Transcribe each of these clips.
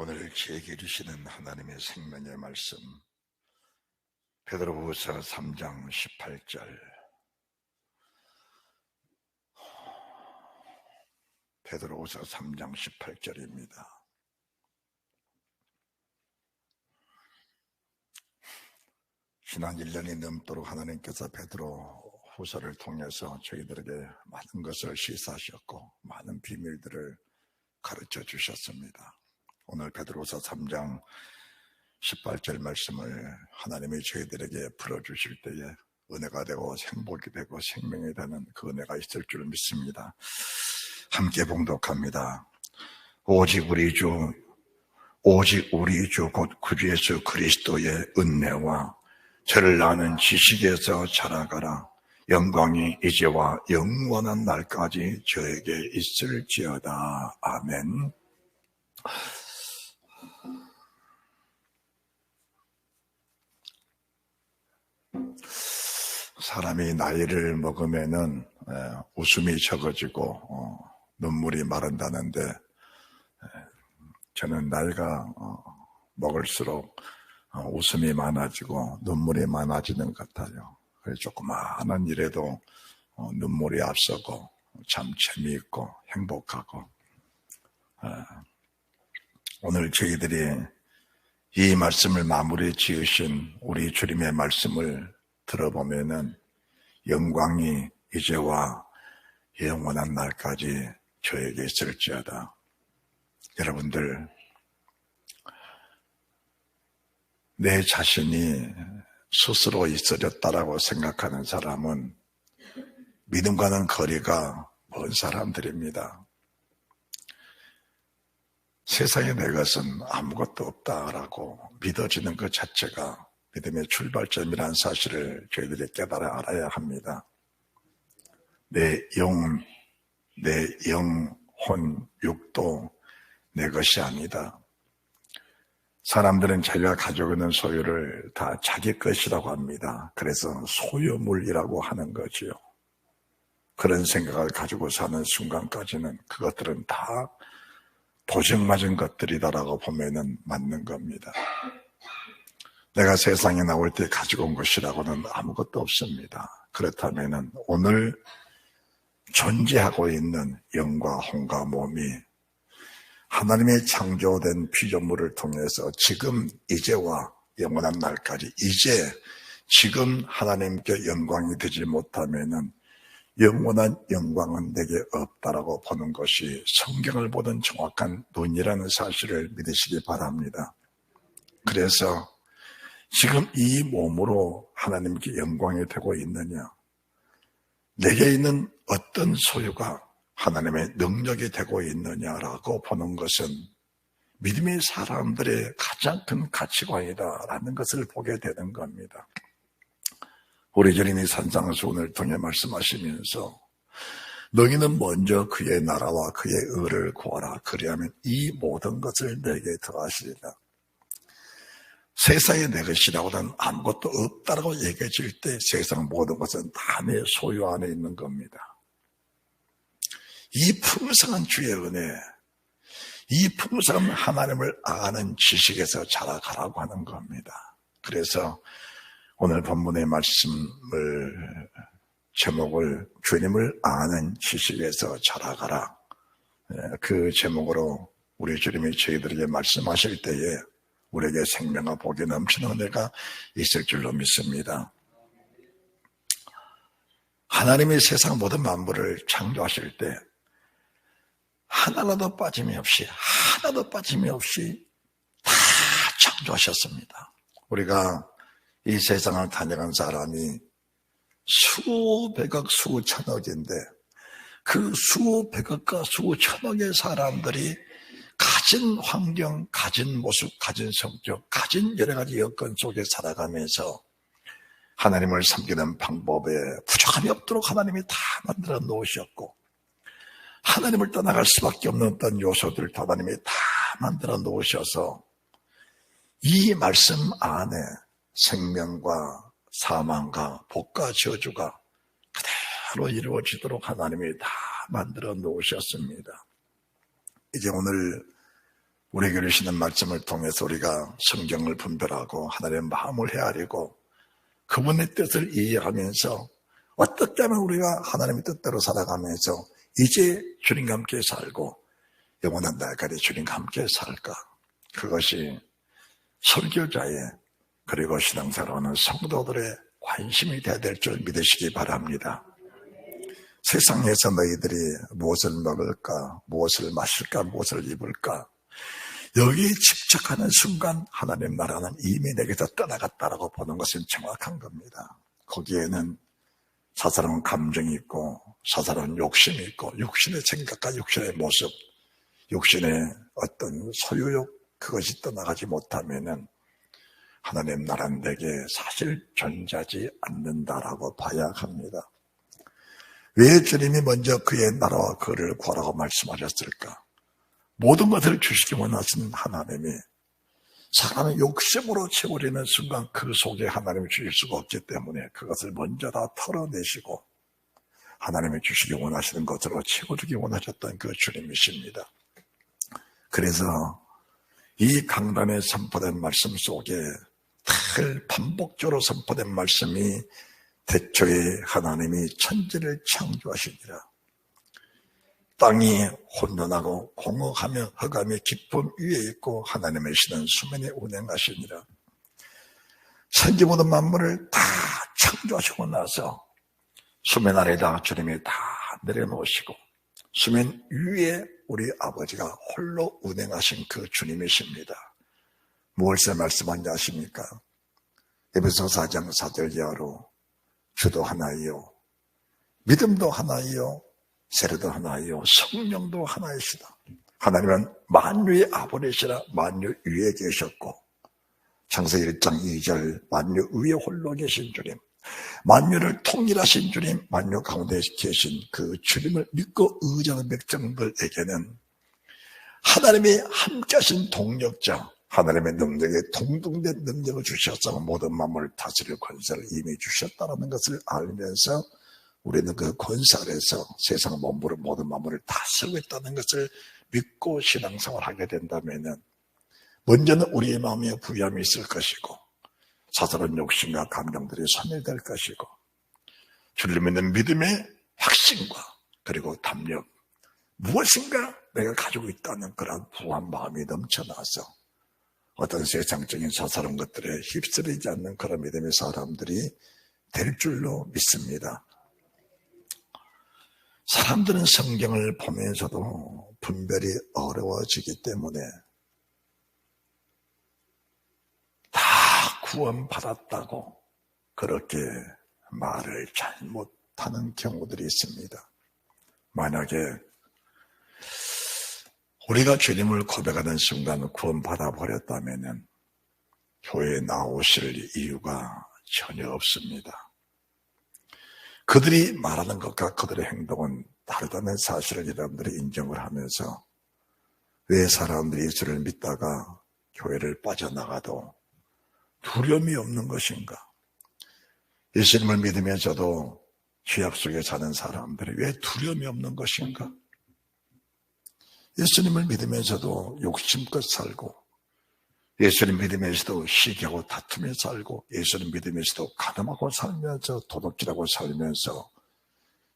오늘 제게 주시는 하나님의 생명의 말씀, 베드로후서 3장 18절. 베드로후서 3장 18절입니다. 지난 1년이 넘도록 하나님께서 베드로후서를 통해서 저희들에게 많은 것을 시사하셨고 많은 비밀들을 가르쳐 주셨습니다. 오늘 베드로후서 3장 18절 말씀을 하나님이 저희들에게 풀어주실 때에 은혜가 되고 행복이 되고 생명이 되는 그 은혜가 있을 줄 믿습니다. 함께 봉독합니다. 오직 우리 주 곧 구주 예수 그리스도의 은혜와 저를 아는 지식에서 자라가라. 영광이 이제와 영원한 날까지 저에게 있을지어다. 아멘. 사람이 나이를 먹으면은 웃음이 적어지고 눈물이 마른다는데, 저는 나이가 먹을수록 웃음이 많아지고 눈물이 많아지는 것 같아요. 그래서 조그마한 일에도 눈물이 앞서고 참 재미있고 행복하고, 오늘 저희들이 이 말씀을 마무리 지으신 우리 주님의 말씀을 들어보면은 영광이 이제와 영원한 날까지 저에게 있을지어다. 여러분들, 내 자신이 스스로 있어졌다라고 생각하는 사람은 믿음과는 거리가 먼 사람들입니다. 세상에 내 것은 아무것도 없다라고 믿어지는 것 자체가 믿음의 출발점이라는 사실을 저희들이 깨달아 알아야 합니다. 내 영혼, 육도 내 것이 아니다. 사람들은 자기가 가지고 있는 소유를 다 자기 것이라고 합니다. 그래서 소유물이라고 하는 거지요. 그런 생각을 가지고 사는 순간까지는 그것들은 다 도적맞은 것들이다라고 보면은 맞는 겁니다. 내가 세상에 나올 때 가지고 온 것이라고는 아무것도 없습니다. 그렇다면은 오늘 존재하고 있는 영과 혼과 몸이 하나님의 창조된 피조물을 통해서 지금 이제와 영원한 날까지 지금 하나님께 영광이 되지 못하면은 영원한 영광은 내게 없다라고 보는 것이 성경을 보던 정확한 논이라는 사실을 믿으시기 바랍니다. 그래서 지금 이 몸으로 하나님께 영광이 되고 있느냐, 내게 있는 어떤 소유가 하나님의 능력이 되고 있느냐라고 보는 것은 믿음의 사람들의 가장 큰 가치관이다라는 것을 보게 되는 겁니다. 우리 주님이 산상수훈을 통해 말씀하시면서 너희는 먼저 그의 나라와 그의 의를 구하라. 그리하면 이 모든 것을 너에게 더하시리라. 세상에 내 것이라고는 아무것도 없다라고 얘기해질 때 세상 모든 것은 다 내 소유 안에 있는 겁니다. 이 풍성한 주의 은혜, 이 풍성한 하나님을 아는 지식에서 자라가라고 하는 겁니다. 그래서 오늘 본문의 말씀을 제목을 주님을 아는 지식에서 자라가라, 그 제목으로 우리 주님이 저희들에게 말씀하실 때에 우리에게 생명과 복이 넘치는 은혜가 있을 줄로 믿습니다. 하나님이 세상 모든 만물을 창조하실 때 하나도 빠짐이 없이 다 창조하셨습니다. 우리가 이 세상을 다녀간 사람이 수백억 수천억인데 그 수백억과 수천억의 사람들이 가진 환경, 가진 모습, 가진 성격, 가진 여러 가지 여건 속에 살아가면서 하나님을 섬기는 방법에 부족함이 없도록 하나님이 다 만들어 놓으셨고, 하나님을 떠나갈 수밖에 없는 어떤 요소들을 하나님이 다 만들어 놓으셔서 이 말씀 안에 생명과 사망과 복과 저주가 그대로 이루어지도록 하나님이 다 만들어 놓으셨습니다. 이제 오늘 우리에게 주시는 말씀을 통해서 우리가 성경을 분별하고 하나님의 마음을 헤아리고 그분의 뜻을 이해하면서 어떻게 하면 우리가 하나님의 뜻대로 살아가면서 이제 주님과 함께 살고 영원한 날까지 주님과 함께 살까? 그것이 설교자의 그리고 신앙생활하는 성도들의 관심이 되어야 될 줄 믿으시기 바랍니다. 세상에서 너희들이 무엇을 먹을까, 무엇을 마실까, 무엇을 입을까, 여기에 집착하는 순간 하나님 나라는 이미 내게서 떠나갔다라고 보는 것은 정확한 겁니다. 거기에는 사사로운 감정이 있고 사사로운 욕심이 있고 육신의 생각과 육신의 모습, 육신의 어떤 소유욕, 그것이 떠나가지 못하면은 하나님 나라는 내게 사실 존재하지 않는다라고 봐야 합니다. 왜 주님이 먼저 그의 나라와 그를 구하라고 말씀하셨을까? 모든 것을 주시기 원하시는 하나님이 사람의 욕심으로 채워지는 순간 그 속에 하나님이 주실 수가 없기 때문에 그것을 먼저 다 털어내시고 하나님이 주시기 원하시는 것으로 채워주기 원하셨던 그 주님이십니다. 그래서 이 강단에 선포된 말씀 속에 늘 반복적으로 선포된 말씀이 태초에 하나님이 천지를 창조하시니라. 땅이 혼돈하고 공허하며 흑암의 깊음 위에 있고 하나님의 신은 수면에 운행하시니라. 천지 모든 만물을 다 창조하시고 나서 수면 아래다 주님이 다 내려놓으시고 수면 위에 우리 아버지가 홀로 운행하신 그 주님이십니다. 무엇을 말씀하는지 아십니까? 에베소서 4장 4절 이하로 주도 하나이요 믿음도 하나이요 세례도 하나이요 성령도 하나이시다. 하나님은 만유의 아버지시라. 만유 위에 계셨고 창세기 1장 2절 만유 위에 홀로 계신 주님, 만유를 통일하신 주님, 만유 가운데 계신 그 주님을 믿고 의지하는 백성들에게는 하나님이 함께하신 동력자, 하나님의 능력에 동등된 능력을 주셔서 모든 만물을 다스릴 권세를 이미 주셨다는 것을 알면서 우리는 그 권세 아래서 세상 만물을 모든 만물을 다스리고 있다는 것을 믿고 신앙생활을 하게 된다면 먼저는 우리의 마음에 부유함이 있을 것이고 사사로운 욕심과 감정들이 소멸될 것이고 주를 믿는 믿음의 확신과 그리고 담력, 무엇인가 내가 가지고 있다는 그런 부한 마음이 넘쳐나서 어떤 세상적인 사사로운 것들에 휩쓸리지 않는 그런 믿음의 사람들이 될 줄로 믿습니다. 사람들은 성경을 보면서도 분별이 어려워지기 때문에 다 구원받았다고 그렇게 말을 잘못하는 경우들이 있습니다. 만약에 우리가 주님을 고백하는 순간 구원받아 버렸다면 교회에 나오실 이유가 전혀 없습니다. 그들이 말하는 것과 그들의 행동은 다르다는 사실을 여러분들이 인정을 하면서 왜 사람들이 예수를 믿다가 교회를 빠져나가도 두려움이 없는 것인가? 예수님을 믿으면서도 죄악 속에 사는 사람들이 왜 두려움이 없는 것인가? 예수님을 믿으면서도 욕심껏 살고 예수님 믿으면서도 시기하고 다투며 살고 예수님 믿으면서도 가늠하고 살면서 도둑질하고 살면서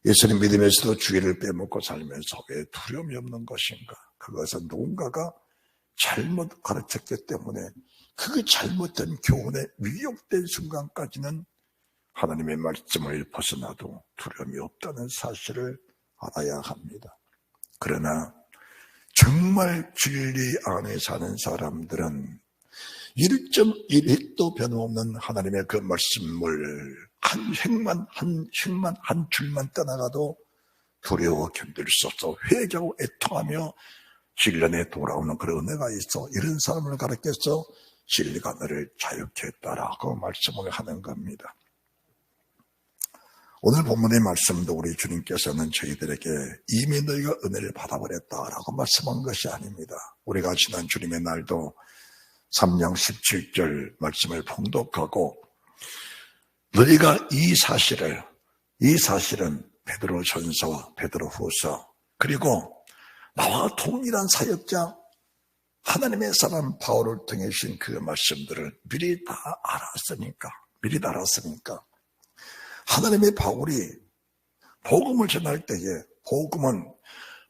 예수님 믿으면서도 주의를 빼먹고 살면서 왜 두려움이 없는 것인가? 그것은 누군가가 잘못 가르쳤기 때문에 그 잘못된 교훈에 위협된 순간까지는 하나님의 말씀을 벗어나도 두려움이 없다는 사실을 알아야 합니다. 그러나 정말 진리 안에 사는 사람들은 1.1획도 변함없는 하나님의 그 말씀을 한 줄만 떠나가도 두려워 견딜 수 없어 회개하고 애통하며 진리에 돌아오는 그런 은혜가 있어 이런 사람을 가르쳐서 진리가 너를 자유케 했다라고 말씀을 하는 겁니다. 오늘 본문의 말씀도 우리 주님께서는 저희들에게 이미 너희가 은혜를 받아버렸다라고 말씀한 것이 아닙니다. 우리가 지난 주님의 날도 3장 17절 말씀을 봉독하고 너희가 이 사실은 베드로 전서와 베드로 후서 그리고 나와 동일한 사역자 하나님의 사람 바울을 통해 주신 그 말씀들을 미리 다 알았으니까 하나님의 바울이 복음을 전할 때에 복음은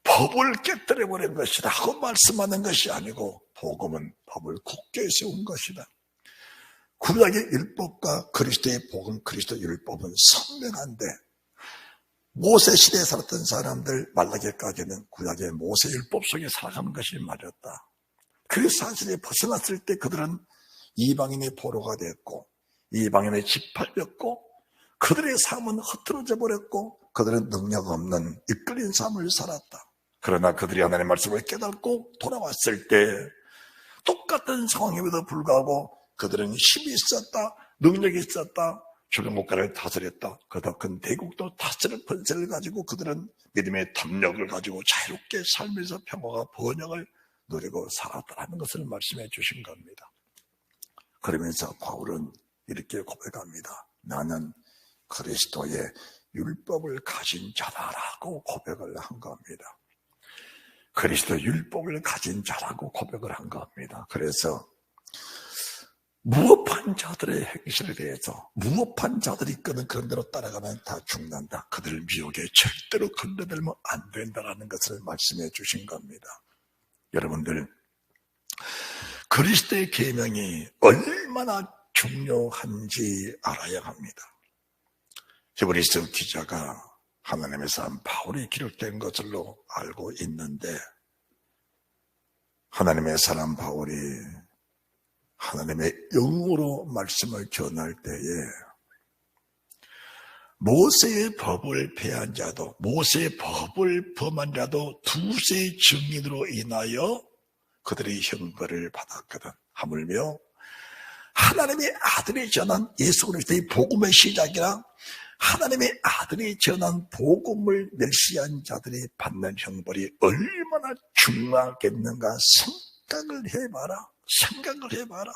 법을 깨뜨려버린 것이다 하고 말씀하는 것이 아니고 복음은 법을 굳게 세운 것이다. 구약의 율법과 그리스도의 복음, 그리스도 율법은 선명한데 모세 시대에 살았던 사람들 말라기까지는 구약의 모세 율법 속에 살아가는 것이 맞았다. 그 사실에 벗어났을 때 그들은 이방인의 포로가 됐고 이방인의 짓밟혔고 그들의 삶은 흐트러져 버렸고 그들은 능력 없는 이끌린 삶을 살았다. 그러나 그들이 하나님의 말씀을 깨닫고 돌아왔을 때 똑같은 상황임에도 불구하고 그들은 힘이 있었다, 능력이 있었다, 주변 국가를 다스렸다. 그 더 큰 대국도 다스릴 권세를 가지고 그들은 믿음의 탐욕을 가지고 자유롭게 살면서 평화와 번영을 누리고 살았다는 것을 말씀해 주신 겁니다. 그러면서 바울은 이렇게 고백합니다. 나는 그리스도의 율법을 가진 자다라고 고백을 한 겁니다. 그리스도 율법을 가진 자라고 고백을 한 겁니다. 그래서 무업한 자들의 행실에 대해서 무업한 자들이 이끄는 그런 대로 따라가면 다 죽는다. 그들을 미혹에 절대로 건너들면 안 된다라는 것을 말씀해 주신 겁니다. 여러분들 그리스도의 계명이 얼마나 중요한지 알아야 합니다. 히브리서 기자가 하나님의 사람 바울이 기록된 것으로 알고 있는데 하나님의 사람 바울이 하나님의 영으로 말씀을 전할 때에 모세의 법을 폐한 자도 모세의 법을 범한 자도 두세 증인으로 인하여 그들의 형벌을 받았거든. 하물며 하나님의 아들이 전한 예수 그리스도의 복음의 시작이라 하나님의 아들이 전한 복음을 멸시한 자들이 받는 형벌이 얼마나 중하겠는가 생각을 해봐라.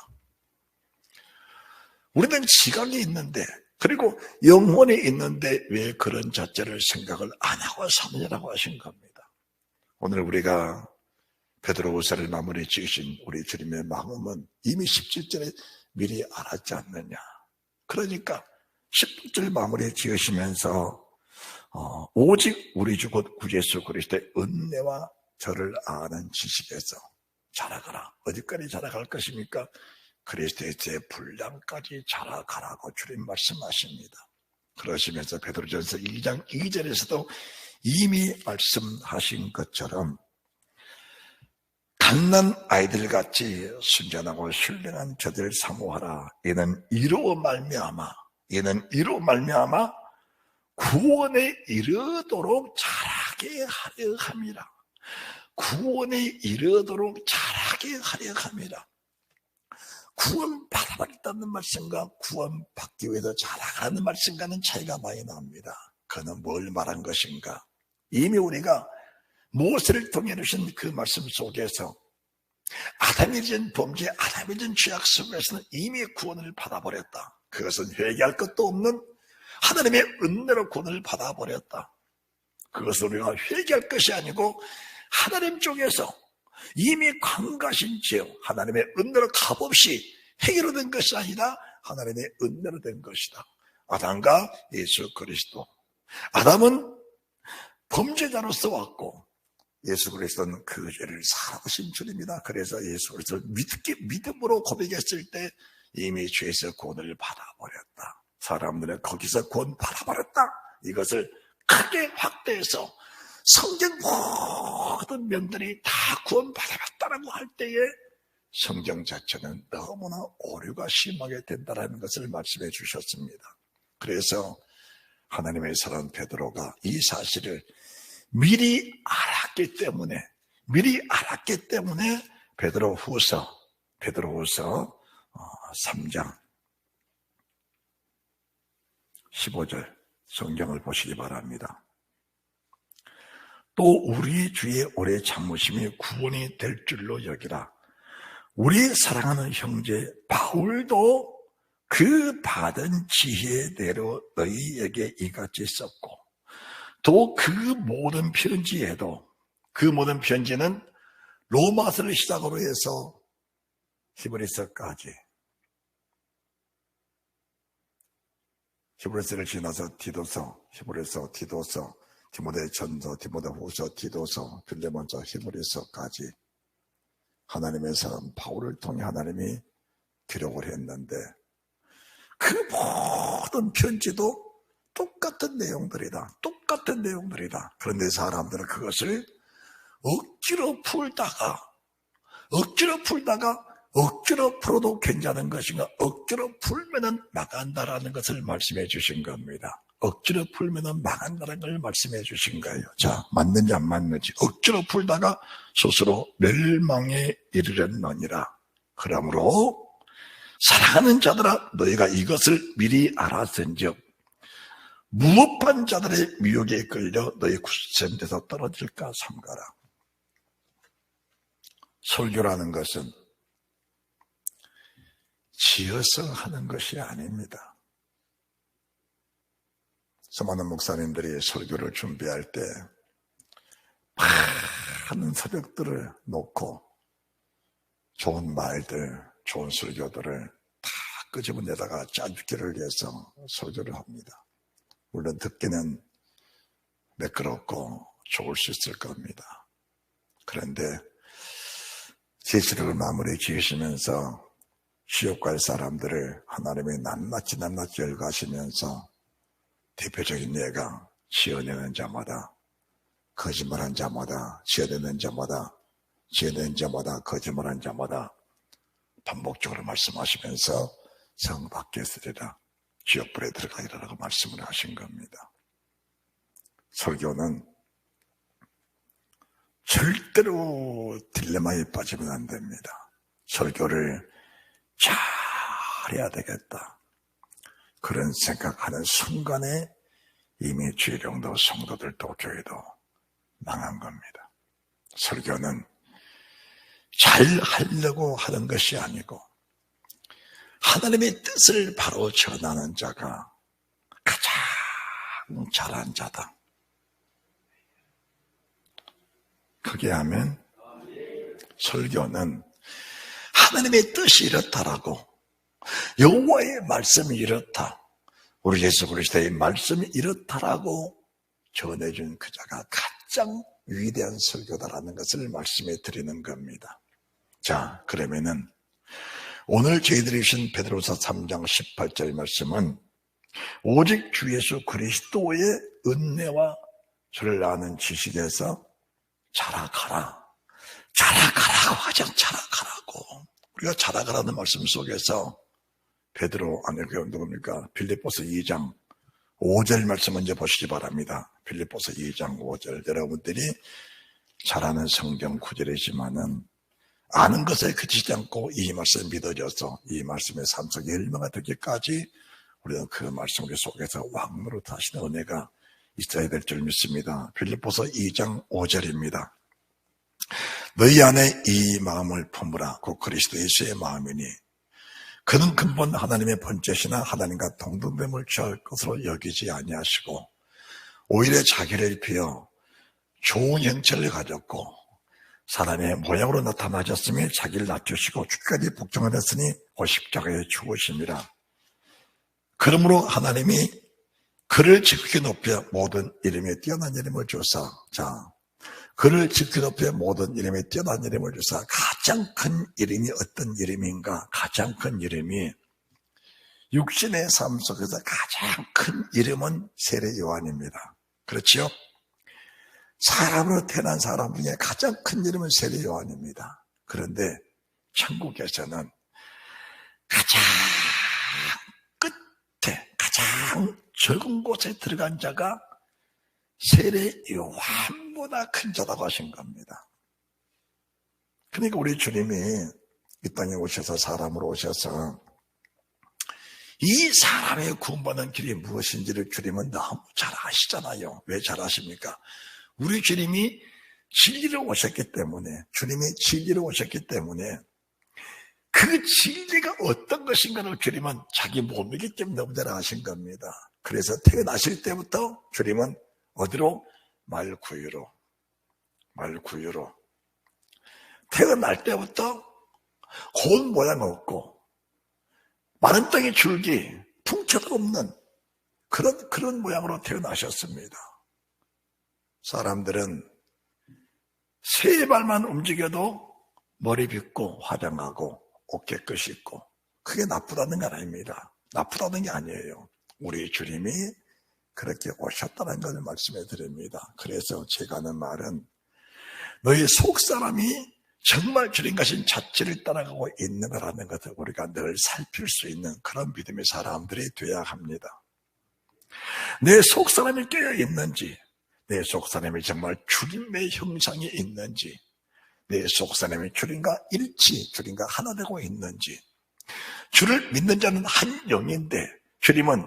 우리는 지각이 있는데 그리고 영혼이 있는데 왜 그런 자체를 생각을 안 하고 사느냐라고 하신 겁니다. 오늘 우리가 베드로후서를 마무리 지으신 우리 주님의 마음은 이미 17절에 미리 알았지 않느냐. 그러니까 16절 마무리 지으시면서 오직 우리 주 곧 구주 예수 그리스도의 은혜와 저를 아는 지식에서 자라가라. 어디까지 자라갈 것입니까? 그리스도의 제 분량까지 자라가라고 주님 말씀하십니다. 그러시면서 베드로전서 2장 2절에서도 이미 말씀하신 것처럼 갓난 아이들같이 순전하고 신령한 저들을 사모하라. 이는 이로 말미암아 구원에 이르도록 자라게 하려 함이라. 구원에 이르도록 자라게 하려 함이라. 구원 받아버렸다는 말씀과 구원 받기 위해서 자라가는 말씀과는 차이가 많이 납니다. 그는 뭘 말한 것인가? 이미 우리가 모세를 통해 주신 그 말씀 속에서 아담이 진 범죄, 아담이 진 죄악 속에서는 이미 구원을 받아버렸다. 그것은 회개할 것도 없는 하나님의 은혜로 구원을 받아버렸다. 그것을 우리가 회개할 것이 아니고 하나님 쪽에서 이미 광가신 죄, 하나님의 은혜로 값없이 해결로 된 것이 아니라 하나님의 은혜로 된 것이다. 아담과 예수 그리스도. 아담은 범죄자로서 왔고 예수 그리스도는 그 죄를 사하신 주님이다. 그래서 예수 그리스도를 믿음으로 고백했을 때 이미 죄에서 구원을 받아버렸다. 사람들은 거기서 구원 받아버렸다. 이것을 크게 확대해서 성경 모든 면들이 다 구원 받아봤다라고 할 때에 성경 자체는 너무나 오류가 심하게 된다는 것을 말씀해 주셨습니다. 그래서 하나님의 사랑 베드로가 이 사실을 미리 알았기 때문에 베드로후서 3장 15절 성경을 보시기 바랍니다. 또 우리 주의 오래 참으심이 구원이 될 줄로 여기라. 우리 사랑하는 형제 바울도 그 받은 지혜대로 너희에게 이같이 썼고 또 그 모든 편지에도 그 모든 편지는 로마서를 시작으로 해서 히브리서까지, 히브리서를 지나서 디도서, 히브리서, 디도서, 디모데전서, 디모데후서, 디도서, 빌레몬서, 히브리서까지 하나님의 사람 바울을 통해 하나님이 기록을 했는데 그 모든 편지도 똑같은 내용들이다. 똑같은 내용들이다. 그런데 사람들은 그것을 억지로 풀다가 억지로 풀어도 괜찮은 것인가, 억지로 풀면은 망한다라는 것을 말씀해 주신 겁니다. 억지로 풀면은 망한다는 걸 말씀해 주신 거예요. 자, 맞는지 안 맞는지. 억지로 풀다가 스스로 멸망에 이르렀느니라. 그러므로 사랑하는 자들아, 너희가 이것을 미리 알았은즉 무법한 자들의 미혹에 끌려 너희 굳센 데서 떨어질까 삼가라. 설교라는 것은 지어서 하는 것이 아닙니다. 수많은 목사님들이 설교를 준비할 때 많은 서적들을 놓고 좋은 말들, 좋은 설교들을 다 끄집어내다가 짜주기를 위해서 설교를 합니다. 물론 듣기는 매끄럽고 좋을 수 있을 겁니다. 그런데 제시를 마무리 지으시면서 지옥 갈 사람들을 하나님이 낱낱이 열거하시면서 대표적인 예가 지어내는 자마다, 거짓말한 자마다, 지어내는 자마다, 거짓말한 자마다 반복적으로 말씀하시면서 성 밖에 있으리라, 지옥불에 들어가리라고 말씀을 하신 겁니다. 설교는 절대로 딜레마에 빠지면 안 됩니다. 설교를 잘해야 되겠다, 그런 생각하는 순간에 이미 주일영도 성도들도 교회도 망한 겁니다. 설교는 잘 하려고 하는 것이 아니고 하나님의 뜻을 바로 전하는 자가 가장 잘한 자다. 그게 하면 설교는 하나님의 뜻이 이렇다라고, 여호와의 말씀이 이렇다, 우리 예수 그리스도의 말씀이 이렇다라고 전해준 그 자가 가장 위대한 설교다라는 것을 말씀해 드리는 겁니다. 자, 그러면은 오늘 저희들이 주신 베드로서 3장 18절 말씀은 오직 주 예수 그리스도의 은혜와 주를 아는 지식에서 자라가라고 하죠. 자라가라고. 우리가 자라가라는 말씀 속에서 베드로, 아니 그게 누굽니까? 빌립보서 2장 5절 말씀 먼저 보시기 바랍니다. 빌립보서 2장 5절. 여러분들이 잘 아는 성경 구절이지만은 아는 것에 그치지 않고 이 말씀 믿어져서 이 말씀의 삶 속에 열매가 되기까지 우리는 그 말씀 우리 속에서 왕노릇 하시는 은혜가 있어야 될 줄 믿습니다. 빌립보서 2장 5절입니다. 너희 안에 이 마음을 품으라. 곧 그리스도 예수의 마음이니 그는 근본 하나님의 번제시나 하나님과 동등됨을 취할 것으로 여기지 아니하시고 오히려 자기를 비어 좋은 형체를 가졌고 사람의 모양으로 나타나셨으며 자기를 낮추시고 죽기까지 복종하였으니 곧 십자가에 죽으심이라. 그러므로 하나님이 그를 지극히 높여 모든 이름에 뛰어난 이름을 주사, 그를 지극히 높여 모든 이름에 뛰어난 이름을 주사. 가장 큰 이름이 어떤 이름인가? 가장 큰 이름이 육신의 삶 속에서 가장 큰 이름은 세례 요한입니다. 그렇지요? 사람으로 태어난 사람 중에 가장 큰 이름은 세례 요한입니다. 그런데 천국에서는 가장 끝에 가장 적은 곳에 들어간 자가 세례 요한보다 큰 자라고 하신 겁니다. 그러니까 우리 주님이 이 땅에 오셔서 사람으로 오셔서 이 사람의 구원받는 길이 무엇인지를 주님은 너무 잘 아시잖아요. 왜 잘 아십니까? 우리 주님이 진리로 오셨기 때문에, 주님이 진리로 오셨기 때문에 그 진리가 어떤 것인가를 주님은 자기 몸이기 때문에 너무 잘 아신 겁니다. 그래서 태어나실 때부터 주님은 어디로? 말구유로 태어날 때부터 고운 모양 없고 마른 땅의 줄기, 풍채도 없는 그런 모양으로 태어나셨습니다. 사람들은 세 발만 움직여도 머리 빗고 화장하고 옷 깨끗이 입고 그게 나쁘다는 건 아닙니다. 나쁘다는 게 아니에요. 우리 주님이 그렇게 오셨다는 것을 말씀해 드립니다. 그래서 제가 하는 말은 너희 속사람이 정말 주님 가신 자체를 따라가고 있는 거라는 것을 우리가 늘 살필 수 있는 그런 믿음의 사람들이 되어야 합니다. 내 속사람이 깨어 있는지, 내 속사람이 정말 주님의 형상이 있는지, 내 속사람이 주님과 일치, 주님과 하나 되고 있는지. 주를 믿는 자는 한 영인데 주님은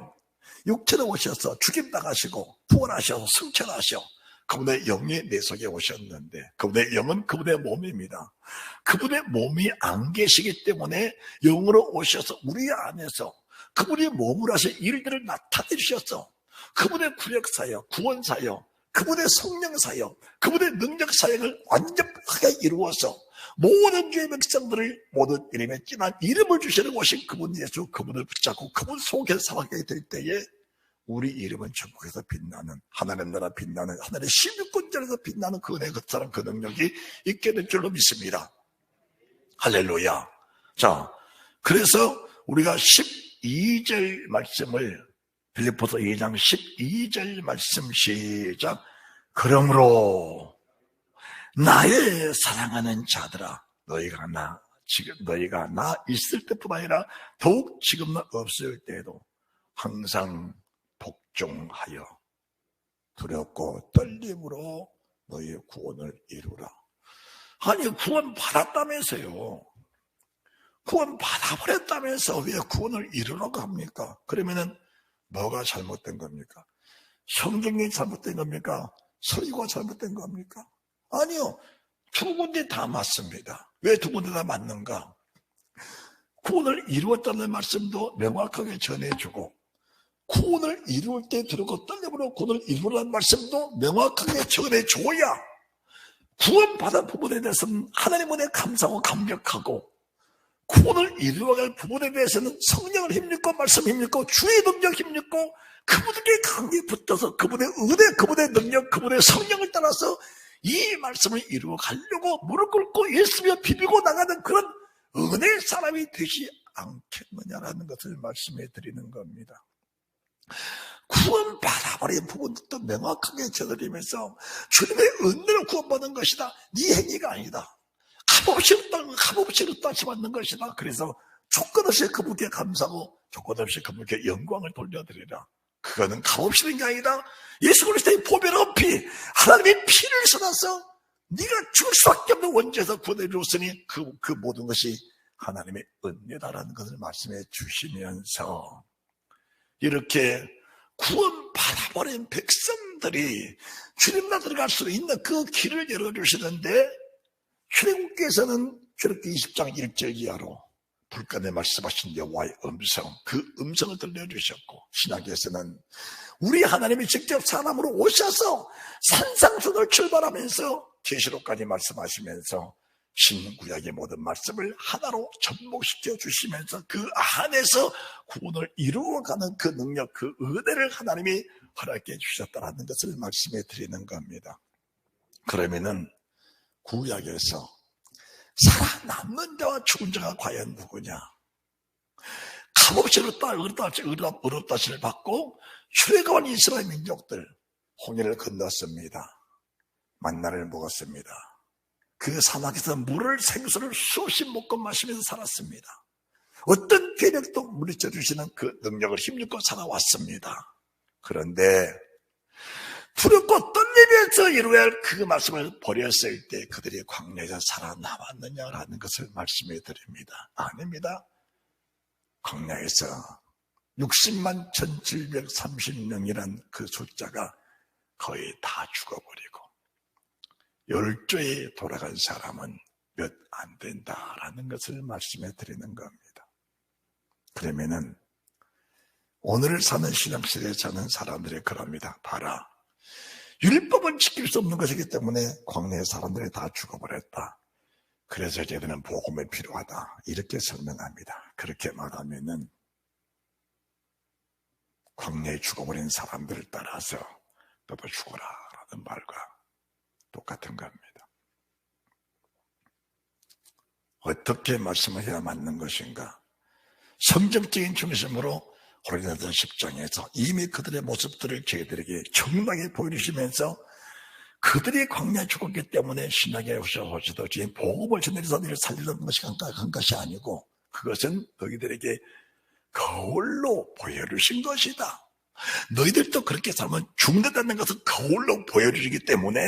육체로 오셔서 죽임당하시고 부활하셔서 승천하셔 그분의 영이 내 속에 오셨는데 그분의 영은 그분의 몸입니다. 그분의 몸이 안 계시기 때문에 영으로 오셔서 우리 안에서 그분이 몸을 하신 일들을 나타내주셨어. 그분의 구력사역, 구원사역, 그분의 성령사역, 그분의 능력사역을 완벽하게 이루어서 모든 주의 백성들을 모든 이름에 진한 이름을 주시는 오신 그분 예수, 그분을 붙잡고 그분 속에 살아가게 될 때에 우리 이름은 천국에서 빛나는, 하나님 나라 빛나는, 하나님의 16군절에서 빛나는 그 은혜, 그 사랑, 그 능력이 있게 될 줄로 믿습니다. 할렐루야. 자, 그래서 우리가 12절 말씀을 빌립보서 2장 12절 말씀 시작. 그러므로 나의 사랑하는 자들아, 너희가 나 있을 때뿐 아니라 더욱 지금 나 없을 때에도 항상 복종하여 두렵고 떨림으로 너희의 구원을 이루라. 아니, 구원 받았다면서요. 구원 받아버렸다면서 왜 구원을 이루라고 합니까? 그러면은 뭐가 잘못된 겁니까? 성경이 잘못된 겁니까? 설교가 잘못된 겁니까? 아니요. 두 군데 다 맞습니다. 왜 두 군데 다 맞는가? 구원을 이루었다는 말씀도 명확하게 전해주고 구원을 이룰 때 들었고 떨림으로 구원을 이루라는 말씀도 명확하게 전해줘야 구원받은 부분에 대해서는 하나님 은혜 감사하고 감격하고 구원을 이루어갈 부분에 대해서는 성령을 힘입고 말씀 힘입고 주의 능력 힘입고 그분에게 강하게 붙어서 그분의 은혜, 그분의 능력, 그분의 성령을 따라서 이 말씀을 이루어 가려고 무릎 꿇고 예수며 비비고 나가는 그런 은혜의 사람이 되지 않겠느냐라는 것을 말씀해 드리는 겁니다. 구원 받아버린 부분도 명확하게 전해드리면서 주님의 은혜로 구원받는 것이다. 네 행위가 아니다. 값없이 따지 받는 것이다. 그래서 조건 없이 그분께 감사하고 조건 없이 그분께 영광을 돌려드리라. 그거는 값없이 된 게 아니다. 예수 그리스도의 보배로운 피, 하나님의 피를 쏟아서 네가 죽을 수밖에 없는 원죄에서 구원해 주었으니 그 모든 것이 하나님의 은혜다라는 것을 말씀해 주시면서 이렇게 구원 받아버린 백성들이 주님나 들어갈 수 있는 그 길을 열어주시는데 출애굽기에서는 출애굽기 20장 1절 이하로 불간에 말씀하신 여호와의 음성, 그 음성을 들려주셨고 신약에서는 우리 하나님이 직접 사람으로 오셔서 산상순을 출발하면서 계시록까지 말씀하시면서 신구약의 모든 말씀을 하나로 접목시켜 주시면서 그 안에서 구원을 이루어가는 그 능력, 그 은혜를 하나님이 허락해 주셨다는 것을 말씀해 드리는 겁니다. 그러면은 구약에서 살아남는 자와 죽은 자가 과연 누구냐? 값없이 의롭다심을 받고 출애굽한 이스라엘 민족들 홍해를 건넜습니다. 만나를 먹었습니다. 그 사막에서 물을 생수를 수없이 먹고 마시면서 살았습니다. 어떤 계력도 물리쳐 주시는 그 능력을 힘입고 살아왔습니다. 그런데 두렵고 떨리면서 이루어야 할 그 말씀을 버렸을 때 그들이 광야에서 살아남았느냐라는 것을 말씀해 드립니다. 아닙니다. 광야에서 60만 1730명이란 그 숫자가 거의 다 죽어버리고 열조에 돌아간 사람은 몇 안 된다라는 것을 말씀해 드리는 겁니다. 그러면은 오늘 사는 신앙시대에 사는 사람들이 그럽니다. 봐라. 율법은 지킬 수 없는 것이기 때문에 광야의 사람들이 다 죽어버렸다. 그래서 저희들은 복음이 필요하다 이렇게 설명합니다. 그렇게 말하면은 광야에 죽어버린 사람들을 따라서 너도 죽어라 라는 말과 똑같은 겁니다. 어떻게 말씀을 해야 맞는 것인가? 성경적인 중심으로 고린도서 10장에서 이미 그들의 모습들을 저희들에게 정확하게 보여주시면서 그들이 광야에 죽었기 때문에 신약에 오셔서도 지금 복음을 전해서 너희를 살리는 것이 한 것이 아니고 그것은 너희들에게 거울로 보여주신 것이다. 너희들도 그렇게 살면 죽는다는 것을 거울로 보여주기 때문에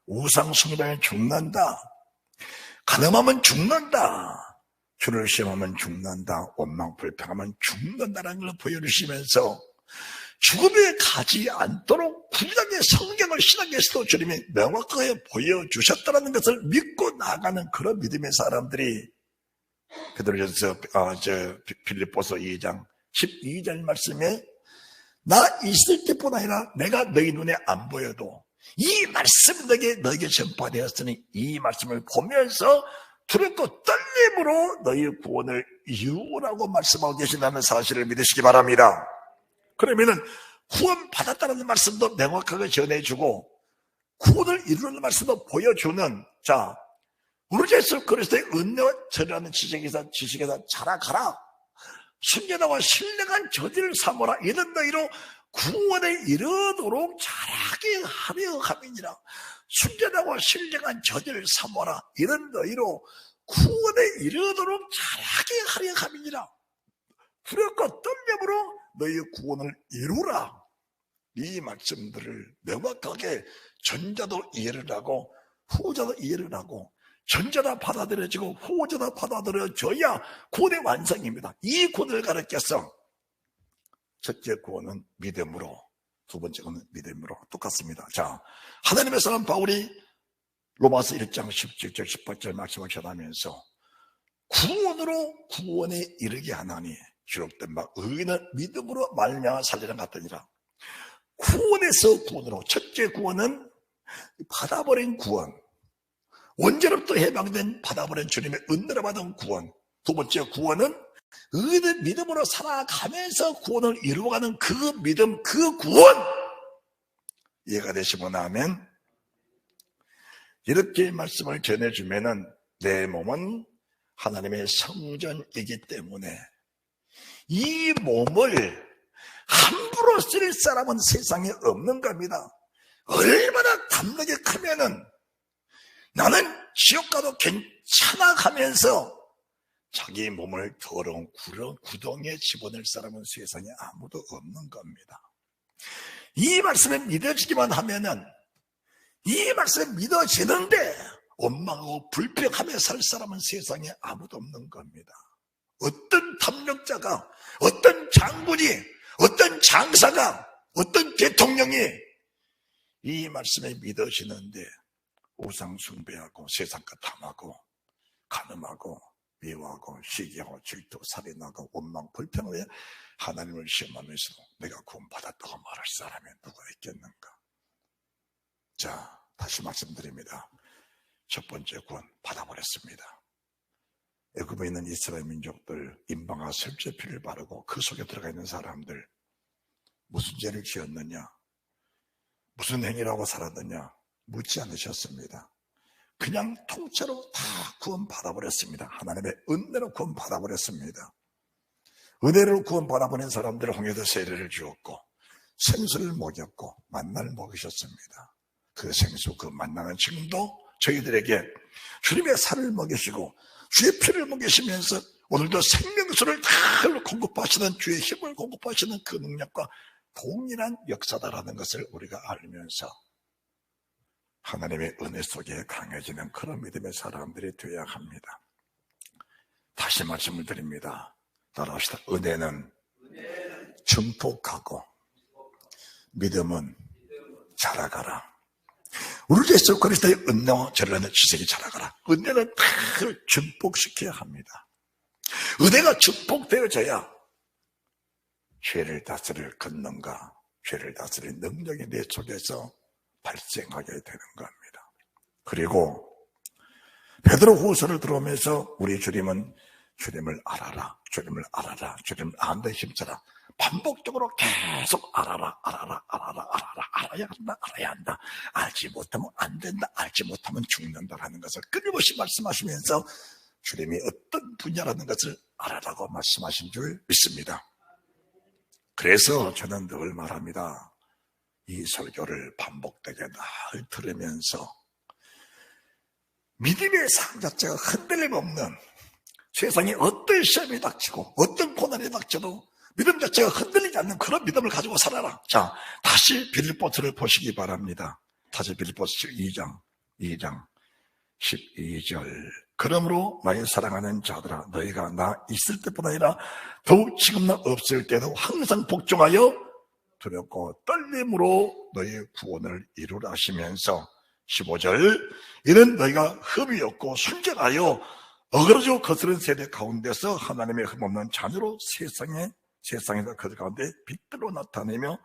우상 숭배하면 죽는다. 가늠하면 죽는다. 주를 시험하면 죽는다. 원망 불평하면 죽는다라는 걸 보여주시면서 죽음에 가지 않도록 구약의 성경을 신학에서도 주님이 명확하게 보여주셨다는 것을 믿고 나아가는 그런 믿음의 사람들이 그들에서 빌립보서 2장 12절 말씀에 나 있을 때뿐 아니라 내가 너희 눈에 안 보여도 이 말씀 너에게 전파되었으니 이 말씀을 보면서 두렵고 떨림으로 너희의 구원을 이루라고 말씀하고 계신다는 사실을 믿으시기 바랍니다. 그러면은 구원 받았다는 말씀도 명확하게 전해주고 구원을 이루는 말씀도 보여주는 우리 예수 그리스도의 은혜와 절이라는 지식에서 자라가라. 순전하고 신령한 저지를 삼아라. 이런 너희로 구원에 이르도록 자라게 하려 함이니라. 순전하고 신령한 저지를 삼아라. 이런 너희로 구원에 이르도록 자라게 하려 함이니라. 두렵고 떨림으로 너희의 구원을 이루라. 이 말씀들을 명확하게 전자도 이해를 하고 후자도 이해를 하고 전자다 받아들여지고 후자다 받아들여져야 구원의 완성입니다. 이 구원을 가르쳐서 첫째 구원은 믿음으로, 두 번째 구원은 믿음으로 똑같습니다. 하나님의 사람 바울이 로마서 1장 17절 18절 말씀을 전하면서 구원으로 구원에 이르게 하나니 기록된 바 의인은 믿음으로 말미암아 살리는 같으니라. 구원에서 구원으로 첫째 구원은 받아버린 구원, 원죄로부터 해방된 받아버린 주님의 은혜로 받은 구원. 두 번째 구원은 의인은 믿음으로 살아가면서 구원을 이루어가는 그 믿음, 그 구원. 이해가 되시고 나면 이렇게 말씀을 전해주면은 내 몸은 하나님의 성전이기 때문에 이 몸을 함부로 쓸 사람은 세상에 없는 겁니다. 얼마나 담력이 크면은 나는 지옥 가도 괜찮아 가면서 자기 몸을 더러운 구덩이에 집어넣을 사람은 세상에 아무도 없는 겁니다. 이 말씀에 믿어지기만 하면은 이 말씀에 믿어지는데 원망하고 불평하며 살 사람은 세상에 아무도 없는 겁니다. 어떤 탐욕자가, 어떤 장군이, 어떤 장사가, 어떤 대통령이 이 말씀에 믿어지는데 우상 숭배하고 세상과 탐하고 간음하고 미워하고 시기하고 질투 살인하고 원망 불평을 하나님을 시험하면서 내가 구원받았다고 말할 사람이 누가 있겠는가? 다시 말씀드립니다. 첫 번째 구원 받아버렸습니다. 애굽에 있는 이스라엘 민족들 인방과 설주의 피를 바르고 그 속에 들어가 있는 사람들 무슨 죄를 지었느냐, 무슨 행위라고 살았느냐 묻지 않으셨습니다. 그냥 통째로 다 구원 받아버렸습니다. 하나님의 은혜로 구원 받아버렸습니다. 은혜로 구원 받아버린 사람들을 홍해도 세례를 주었고 생수를 먹였고 만나를 먹이셨습니다. 그 생수, 그 만나는 지금도 저희들에게 주님의 살을 먹이시고 주의 피를 먹이시면서 오늘도 생명수를 다 공급하시는 주의 힘을 공급하시는 그 능력과 동일한 역사다라는 것을 우리가 알면서 하나님의 은혜 속에 강해지는 그런 믿음의 사람들이 되어야 합니다. 다시 말씀을 드립니다. 따라합시다. 은혜는 증폭하고 믿음은 자라가라. 우리 예수 그리스도의 은혜와 저를 지식이 자라가라. 은혜는 다 증폭시켜야 합니다. 은혜가 증폭되어져야 죄를 다스릴 권능과 죄를 다스릴 능력이 내 속에서 발생하게 되는 겁니다. 그리고 베드로후서를 들어오면서 우리 주님은 주님을 알아라, 주님을 알아라, 주님을 아는 데 힘써라. 반복적으로 계속 알아야 한다. 알지 못하면 안 된다. 알지 못하면 죽는다라는 것을 끊임없이 말씀하시면서 주님이 어떤 분야라는 것을 알아라고 말씀하신 줄 믿습니다. 그래서 저는 늘 말합니다. 이 설교를 반복되게 늘 들으면서 믿음의 삶 자체가 흔들림 없는, 세상에 어떤 시험이 닥치고 어떤 고난이 닥쳐도 믿음 자체가 흔들리지 않는 그런 믿음을 가지고 살아라. 자, 다시 빌립보서를 보시기 바랍니다. 다시 빌립보서 2장 12절. 그러므로 나의 사랑하는 자들아, 너희가 나 있을 때뿐 아니라 더욱 지금 나 없을 때도 항상 복종하여 두렵고 떨림으로 너희의 구원을 이루라 하시면서 15절. 이는 너희가 흠이 없고 순전하여 어그러져 거스른 세대 가운데서 하나님의 흠없는 자녀로 세상에서 그들 가운데 빛들로 나타내며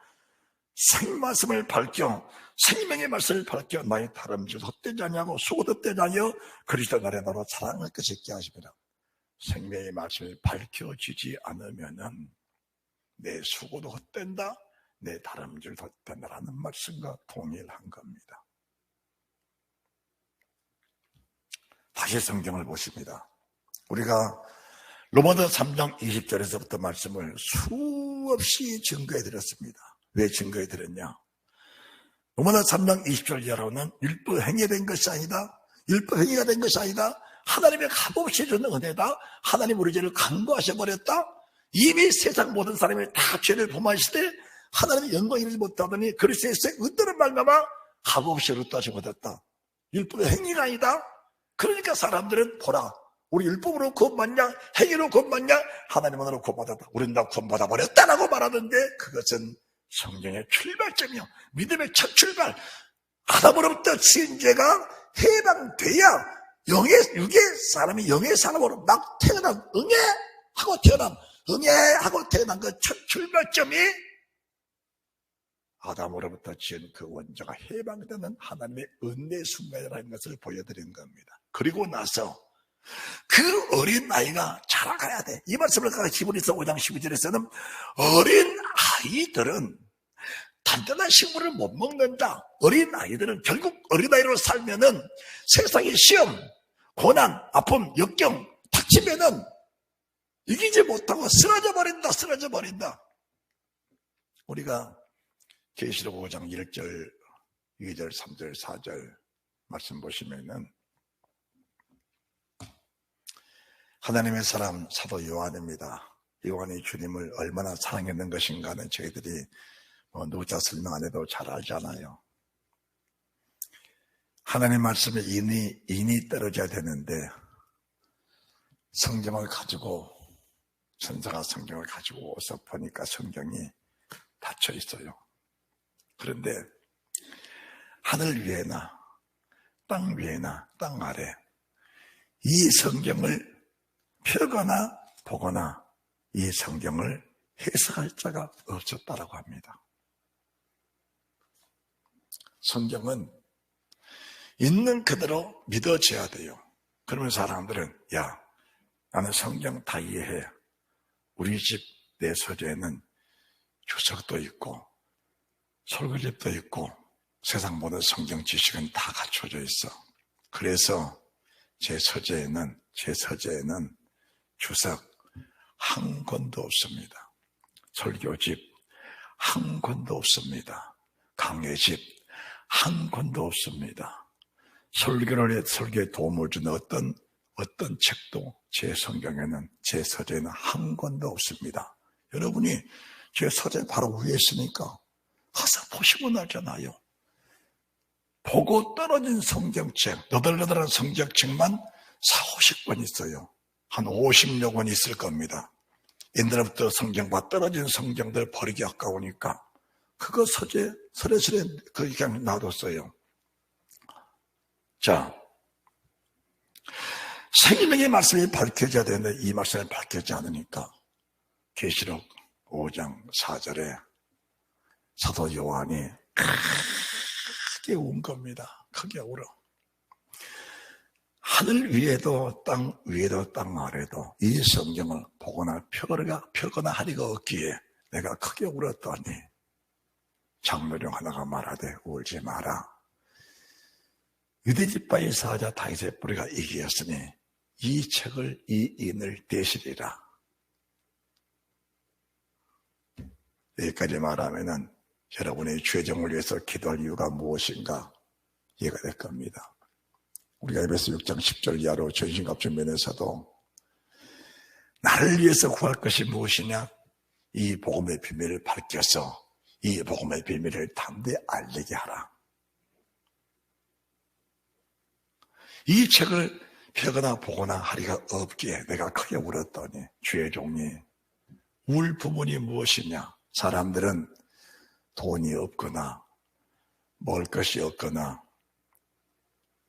생말씀을 밝혀, 생명의 말씀을 밝혀 나의 다름질 헛되지 아니하고 수고 헛되지 아니하여 그리스도 나라의 나로 사랑할 것을 있게 하십니다. 생명의 말씀을 밝혀지지 않으면은 내 수고도 헛된다, 내 다름질 헛된다라는 말씀과 동일한 겁니다. 다시 성경을 보십니다. 우리가 로마서 3장 20절에서부터 말씀을 수없이 증거해 드렸습니다. 왜 증거해 드렸냐? 로마서 3장 20절 이하로는 율법 행위가 된 것이 아니다. 율법 행위가 된 것이 아니다. 하나님의 값없이 주는 은혜다. 하나님 우리 죄를 간구하셔버렸다. 이미 세상 모든 사람이 다 죄를 범하실 때 하나님의 영광을 이루지 못하더니 그리스도의 은혜로 말미암아 값없이 의롭다하심 얻었다. 율법의 행위가 아니다. 그러니까 사람들은 보라, 우리 율법으로 구원받냐 행위로 구원받냐, 하나님으로 구원받았다, 우리는 다 구원받아버렸다라고 말하는데, 그것은 성경의 출발점이요, 믿음의 첫 출발. 아담으로부터 지은 죄가 해방돼야 육의 사람이 영의 사람으로 막 응애하고 태어난 그 첫 출발점이 아담으로부터 지은 그 원자가 해방되는 하나님의 은혜 순간이라는 것을 보여드린 겁니다. 그리고 나서 그 어린 아이가 자라가야 돼. 이 말씀을 히브리서 5장 12절에서는 어린 아이들은 단단한 식물을 못 먹는다. 어린 아이들은 결국 어린아이로 살면은 세상의 시험, 고난, 아픔, 역경 닥치면은 이기지 못하고 쓰러져 버린다. 우리가 계시록 5장 1절, 2절, 3절, 4절 말씀 보시면은 하나님의 사람 사도 요한입니다. 요한이 주님을 얼마나 사랑했는 것인가는 저희들이 누구자 설명 안 해도 잘 알잖아요. 하나님 말씀에 인이 떨어져야 되는데 성경을 가지고, 천사가 성경을 가지고 오서 보니까 성경이 닫혀 있어요. 그런데 하늘 위에나 땅 위에나 땅 아래 이 성경을 펴거나 보거나 이 성경을 해석할 자가 없었다라고 합니다. 성경은 있는 그대로 믿어져야 돼요. 그러면 사람들은, 야, 나는 성경 다 이해해. 우리 집 내 서재에는 주석도 있고 설거집도 있고 세상 모든 성경 지식은 다 갖춰져 있어. 그래서 제 서재에는 주석 한 권도 없습니다. 설교집 한 권도 없습니다. 강해집 한 권도 없습니다. 설교에 도움을 주는 어떤 책도 제 성경에는, 제 서재에는 한 권도 없습니다. 여러분이 제 서재 바로 위에 있으니까 가서 보시고 알잖아요. 보고 떨어진 성경책, 너덜너덜한 성경책만 40-50권 있어요. 한 50여 권 있을 겁니다. 옛날부터 성경과 떨어진 성경들 버리기 아까우니까 그거 서래서래 그냥 놔뒀어요. 자, 생명의 말씀이 밝혀져야 되는데 이 말씀이 밝혀지지 않으니까 계시록 5장 4절에 사도 요한이 크게 운 겁니다. 크게 울어. 하늘 위에도 땅 위에도 땅 아래도 이 성경을 보거나 펴거나 하리가 없기에 내가 크게 울었더니 장로령 하나가 말하되 울지 마라. 유대지파의 사자 다윗의 뿌리가 이기었으니 이 책을 이 인을 대시리라. 여기까지 말하면은 여러분의 죄정을 위해서 기도할 이유가 무엇인가 이해가 될 겁니다. 우리가 에베소 6장 10절 이하로 전신갑주 면에서도 나를 위해서 구할 것이 무엇이냐? 이 복음의 비밀을 밝혀서 이 복음의 비밀을 담대히 알리게 하라. 이 책을 펴거나 보거나 하리가 없기에 내가 크게 울었더니 주의 종이 울 부분이 무엇이냐? 사람들은 돈이 없거나 먹을 것이 없거나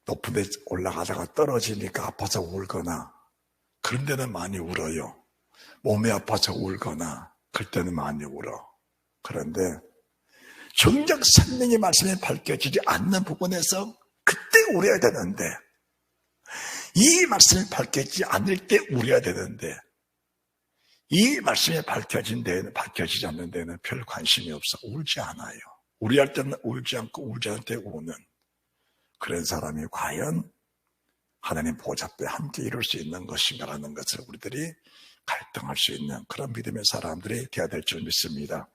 높은 데 올라가다가 떨어지니까 아파서 울거나 그런 데는 많이 울어요. 몸이 아파서 울거나 그럴 때는 많이 울어. 그런데 정작 생명의 말씀이 밝혀지지 않는 부분에서 그때 울어야 되는데 이 말씀이 밝혀지지 않을 때 울어야 되는데 이 말씀이 밝혀지지 않는 데는 별 관심이 없어. 울지 않아요. 우리할 때는 울지 않고 울지 않을 때 우는 그런 사람이 과연 하나님 보좌 앞에 함께 이룰 수 있는 것인가라는 것을 우리들이 갈등할 수 있는 그런 믿음의 사람들이 되어야 될 줄 믿습니다.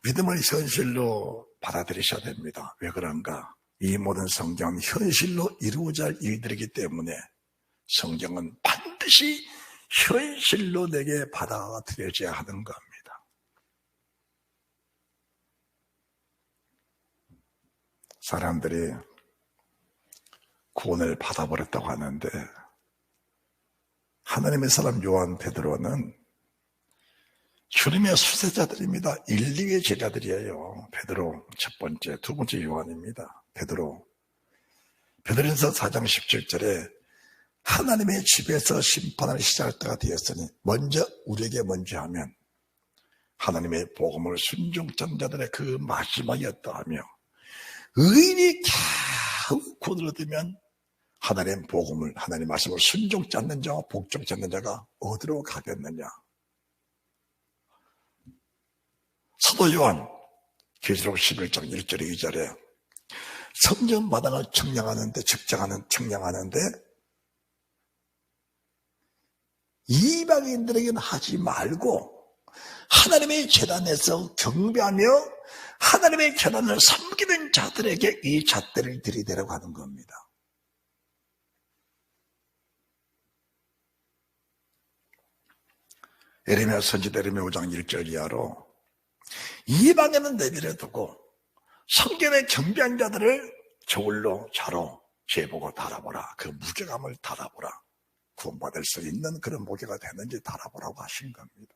믿음을 현실로 받아들이셔야 됩니다. 왜 그런가? 이 모든 성경은 현실로 이루어져야 할 일들이기 때문에 성경은 반드시 현실로 내게 받아들여져야 하는 겁니다. 사람들이 구원을 받아버렸다고 하는데 하나님의 사람 요한 베드로는 주님의 수세자들입니다. 1, 2의 제자들이에요. 베드로 첫 번째, 두 번째 요한입니다. 베드로전서 4장 17절에 하나님의 집에서 심판을 시작할 때가 되었으니 우리에게 먼저 하면 하나님의 복음을 순종한 자들의 그 마지막이었다 하며 의인이 겨우 구원을 얻으면 하나님 복음을 하나님 말씀을 순종치 않는 자와 복종치 않는 자가 어디로 가겠느냐. 사도 요한 계시록 11장 1절에 2절에 성전 마당을 측량하는데 이방인들에게는 하지 말고 하나님의 제단에서 경배하며 하나님의 제단을 섬기는 자들에게 이 잣대를 들이대라고 하는 겁니다. 예레미야 선지자 예레미야 5장 1절 이하로 이방에는 내버려 두고 성전에 경배한 자들을 저울로 자로 재보고 달아보라. 그 무게감을 달아보라. 구원받을 수 있는 그런 무게가 되는지 달아보라고 하신 겁니다.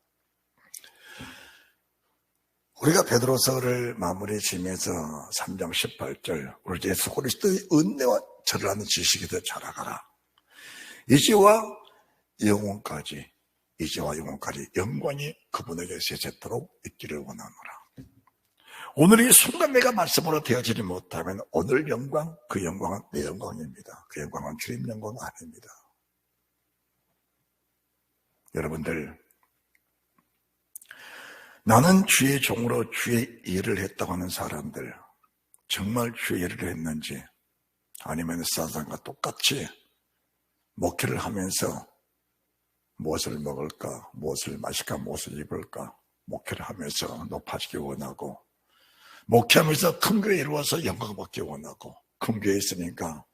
우리가 베드로서를 마무리 지면서 3장 18절 우리 예수 그리스도의 은혜와 저를 하는 지식이 더 자라가라. 이제와 영원까지 영광이 그분에게 세세토록 있기를 원하노라. 오늘 이 순간 내가 말씀으로 되어지지 못하면 오늘 영광, 그 영광은 내 영광입니다. 그 영광은 주님 영광 아닙니다. 여러분들, 나는 주의 종으로 주의 일을 했다고 하는 사람들, 정말 주의 일을 했는지 아니면 사단과 똑같이 목회를 하면서 무엇을 먹을까, 무엇을 마실까, 무엇을 입을까 목회를 하면서 높아지기 원하고 목회하면서 큰 교회 이루어서 영광 받기 원하고 큰 교회에 있으니까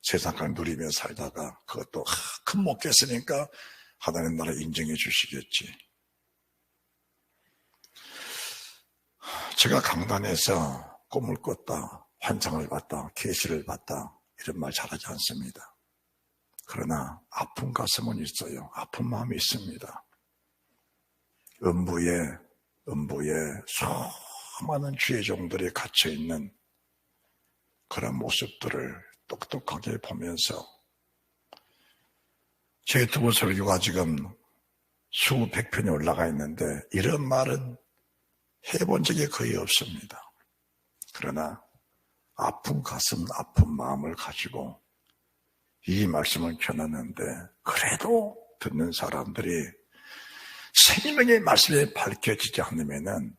세상을 누리며 살다가 그것도 큰 목회 했으니까 하나님 나라 인정해 주시겠지. 제가 강단에서 꿈을 꿨다, 환상을 봤다, 계시를 봤다 이런 말 잘하지 않습니다. 그러나 아픈 가슴은 있어요. 아픈 마음이 있습니다. 음부에 수많은 주의 종들이 갇혀있는 그런 모습들을 똑똑하게 보면서 제 유튜브 설교가 지금 수백 편이 올라가 있는데 이런 말은 해본 적이 거의 없습니다. 그러나 아픈 가슴, 아픈 마음을 가지고 이 말씀을 전하는데 그래도 듣는 사람들이 생명의 말씀이 밝혀지지 않으면은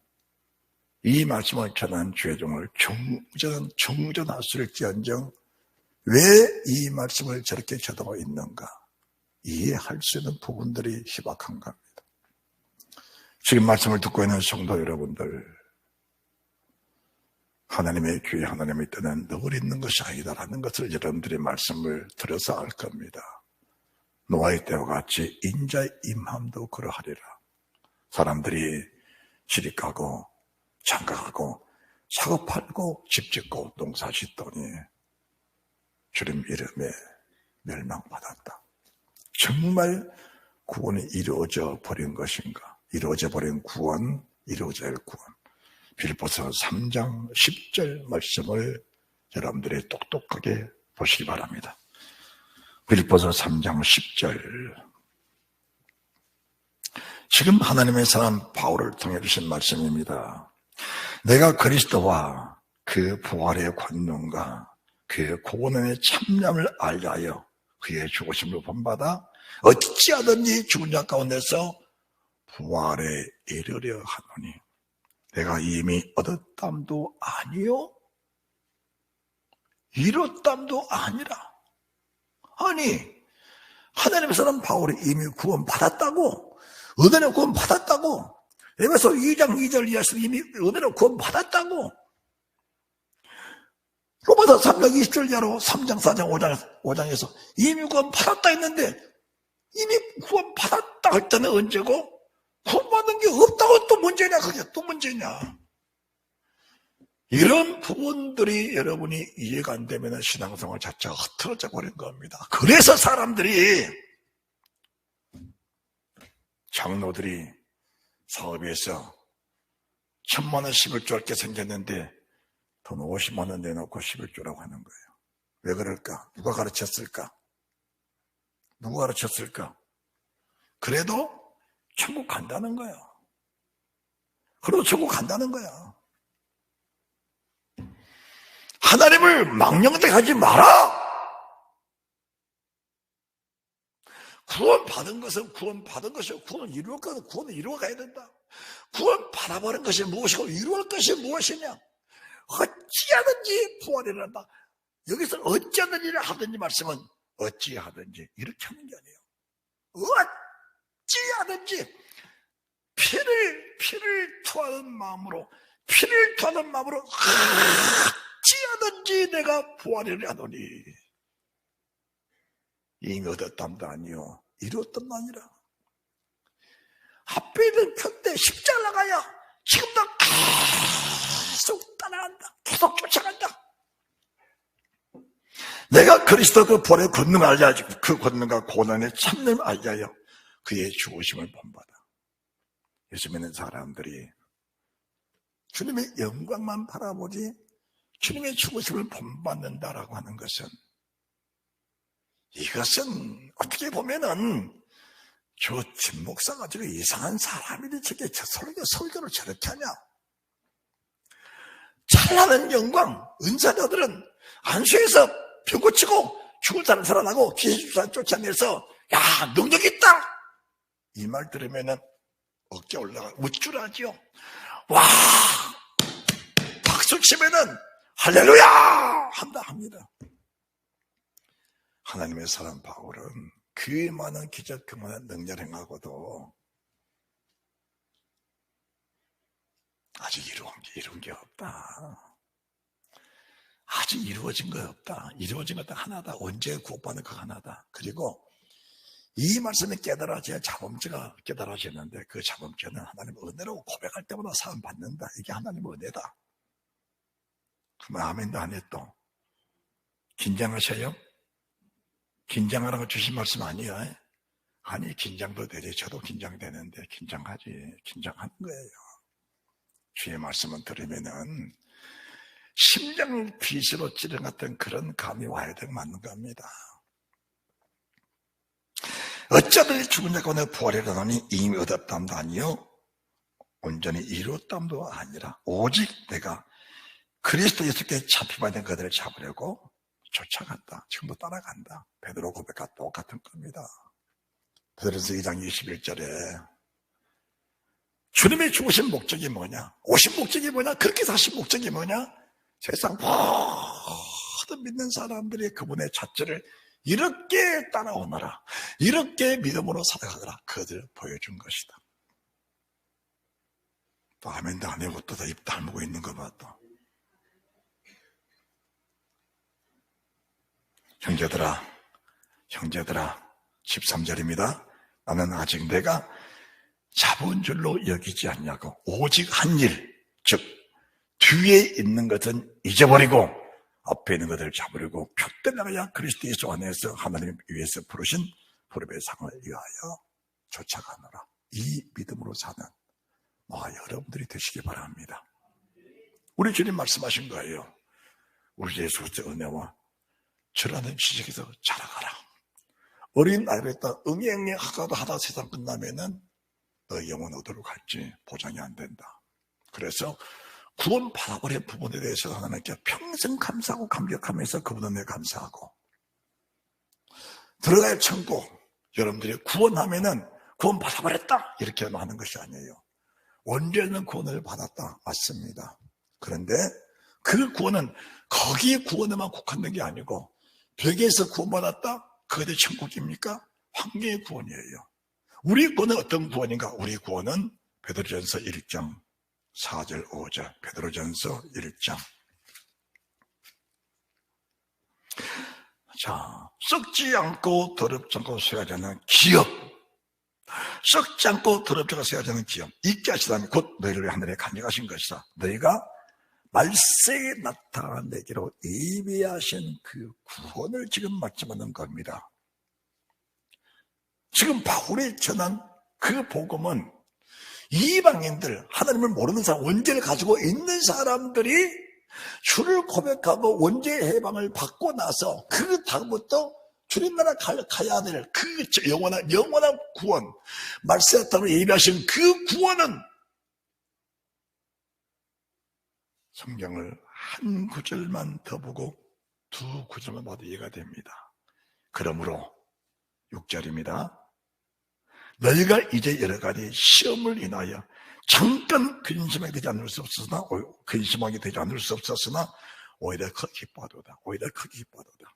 이 말씀을 전한 죄종을 정전하실지언정 왜 이 말씀을 저렇게 전하고 있는가 이해할 수 있는 부분들이 희박한 겁니다. 지금 말씀을 듣고 있는 성도 여러분들, 하나님의 귀에 하나님의 뜻은 늘 있는 것이 아니다라는 것을 여러분들이 말씀을 들어서 알 겁니다. 노아의 때와 같이 인자의 임함도 그러하리라. 사람들이 시집가고 장가가고 사고 팔고 집 짓고 농사 짓더니 주님 이름에 멸망받았다. 정말 구원이 이루어져 버린 것인가? 이루어져 버린 구원, 이루어져야 할 구원. 빌립보서 3장 10절 말씀을 여러분들이 똑똑하게 보시기 바랍니다. 빌립보서 3장 10절. 지금 하나님의 사람 바울을 통해 주신 말씀입니다. 내가 그리스도와 그 부활의 권능과 그의 구원의 참념을 알려하여 그의 죽으심을 본받아 어찌하든지 죽은 자 가운데서 부활에 이르려 하노니 내가 이미 얻었담도 아니요 이뤘담도 아니라. 아니 하나님의 사람 바울이 이미 구원 받았다고, 은혜로 구원 받았다고, 에베소 2장 2절 이하에서 이미 은혜로 구원 받았다고, 로마서 3장 20절 이하로 3장 4장 5장에서 이미 구원 받았다 했는데 이미 구원 받았다 할 때는 언제고 구원 받은 게 없다고 또 문제냐, 그게 또 문제냐. 이런 부분들이 여러분이 이해가 안 되면 신앙생활 자체가 흐트러져 버린 겁니다. 그래서 사람들이, 장로들이 사업에서 1,000만 원 11조 할게 생겼는데 돈 50만 원 내놓고 11조라고 하는 거예요. 왜 그럴까? 누가 가르쳤을까? 누가 가르쳤을까? 그래도 천국 간다는 거야. 그래도 천국 간다는 거야. 하나님을 망령되게 마라. 구원 받은 것은 구원 받은 것이고, 구원을 이루어 가는 구원을 이루어 가야 된다. 구원 받아버린 것이 무엇이고 이루어갈 것이 무엇이냐? 어찌하든지 부활이란다. 여기서 어찌하든지 하든지 말씀은 어찌하든지 이렇게 하는 게 아니에요. 어찌하든지 피를 토하는 마음으로 어찌하든지 내가 부활이라 하노니 이미 얻었담도 아니요 이뤘담도 아니라. 앞에 있는 편대 십자가 나가야 지금도 계속 따라간다. 계속 쫓아간다. 내가 그리스도 그 부활의 권능을 알려, 그 권능과 고난의 참념을 알려하여 그의 죽으심을 본받아. 예수 믿는 사람들이 주님의 영광만 바라보지 주님의 죽으심을 본받는다라고 하는 것은, 이것은 어떻게 보면은 저 진목사가 저게 이상한 사람이니 저게 설교를 저렇게 하냐. 찬란한 영광, 은사자들은 안수에서 병 고치고 죽을 사람 살아나고 귀신 죽을 사람 쫓아내서 야 능력 있다 이 말 들으면은 어깨 올라가 우쭐하지요. 와 박수 치면은 할렐루야 한다 합니다. 하나님의 사람 바울은 그 많은 기적 그 많은 능력 행하고도 아직 이룬 게 없다. 아직 이루어진 거 없다. 이루어진 것도 하나다. 언제 구원받는 거 하나다. 그리고 이 말씀이 깨달아져야 자범죄가 깨달아지는데, 그 자범죄는 하나님 은혜로 고백할 때마다 사함 받는다. 이게 하나님 은혜다. 그러면 아멘도 안 했또 긴장하셔요? 긴장하라고 주신 말씀 아니에요? 아니 긴장도 되지. 저도 긴장되는데 긴장하지. 긴장하는 거예요. 주의 말씀을 들으면은 심장 비수로 찌른 같은 그런 감이 와야 되고 맞는 겁니다. 어쩌든지 죽은 자 가운데 부활이라더니 이미 얻었담도 아니요 온전히 이뤘담도 아니라 오직 내가 그리스도 예수께 잡혀받은 그들을 잡으려고 쫓아간다. 지금도 따라간다. 베드로 고백과 똑같은 겁니다. 베드로서 2장 21절에 주님의 죽으신 목적이 뭐냐? 오신 목적이 뭐냐? 그렇게 사신 목적이 뭐냐? 세상 모든 믿는 사람들이 그분의 자체를 이렇게 따라오너라. 이렇게 믿음으로 살아가거라. 그들 보여준 것이다. 또 아멘도 안 해고 또 입 다물고 있는 거 봐 또. 형제들아 13절입니다. 나는 아직 내가 잡은 줄로 여기지 않냐고. 오직 한 일, 즉 뒤에 있는 것은 잊어버리고 앞에 있는 것을 잡으려고 표대 나가야 그리스도 예수 안에서 하나님 위에서 부르신 부름의 상을 위하여 쫓아가노라. 이 믿음으로 사는 여러분들이 되시기 바랍니다. 우리 주님 말씀하신 거예요. 우리 예수 그리스도의 은혜와 저라는 지식에서 자라가라. 어린 나이로 했다 응애응애 하다 세상 끝나면은 너의 영혼 어디로 갈지 보장이 안 된다. 그래서 구원 받아버린 부분에 대해서 하나님께 평생 감사하고 감격하면서 그분 은혜 감사하고 들어갈 천국 여러분들이 구원하면은 구원 받아버렸다 이렇게 하는 것이 아니에요. 언제는 구원을 받았다 맞습니다. 그런데 그 구원은 거기 구원에만 국한된 게 아니고 벽에서 구원받았다? 그게 천국입니까? 황제의 구원이에요. 우리 구원은 어떤 구원인가? 우리 구원은 베드로전서 1장 4절 5절 베드로전서 1장. 자, 썩지 않고 더럽지 않고 쇠하지 않는 기업, 썩지 않고 더럽지 않고 쇠하지 않는 기업 있게 하시다면 곧 너희를 하늘에 간직하신 것이다. 너희가 말세에 나타내기로 예비하신 그 구원을 지금 말씀하는 겁니다. 지금 바울이 전한 그 복음은 이방인들, 하나님을 모르는 사람, 원죄를 가지고 있는 사람들이 주를 고백하고 원죄 해방을 받고 나서 그 다음부터 주님 나라 가야 될 그 영원한 구원, 말세에 나타내기로 예비하신 그 구원은 성경을 한 구절만 더 보고 두 구절만 봐도 이해가 됩니다. 그러므로 6절입니다. 너희가 이제 여러 가지 시험을 인하여 잠깐 근심하게 되지 않을 수 없었으나 오히려 크게 기뻐하도다. 오히려 크게 기뻐하도다.